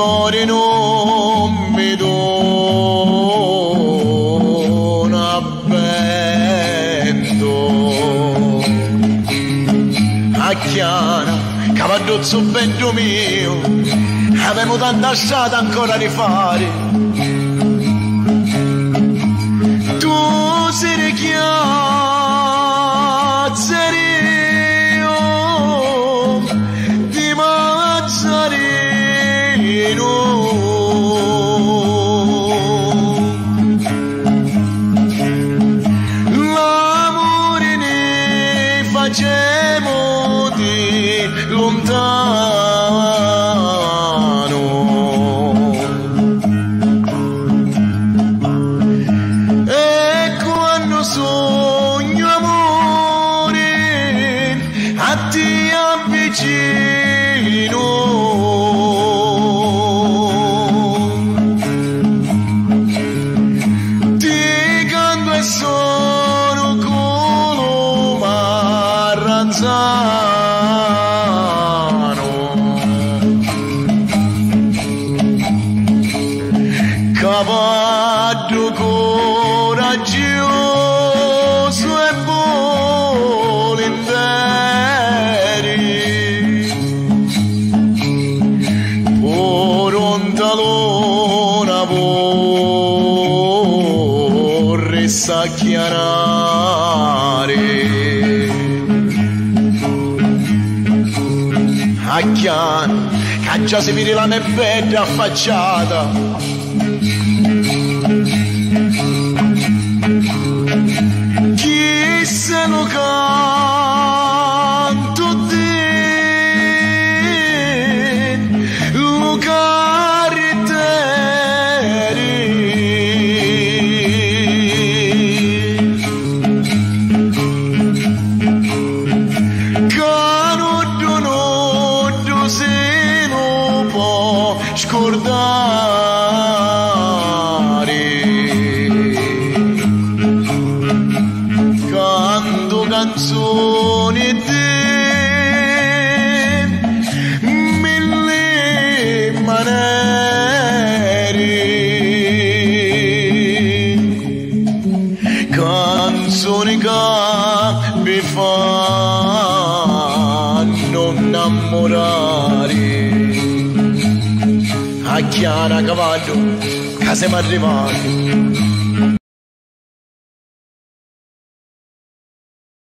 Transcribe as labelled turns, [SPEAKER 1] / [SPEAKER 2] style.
[SPEAKER 1] cuore non mi dona vento. A Chiara, cavallozzo bello mio, avevo tanta strada ancora da fare. Tu sei chiazzerio di Mazzarino, l'amore ne facemo di lontano, e quando sogno amore a ti avvicino, ti canto e sono come Marranzano, cavallo coraggioso e volentieri, Porontalona vorresti chiarare. A Chiara, che già si vede la mia bella affacciata, chi se lo canto te, lo carreteri, canotto notto se non può scordare. Canto canzoni te, mille maniere, canzoni che mi fanno innamorare. A Chiara cavallo, che siamo arrivati,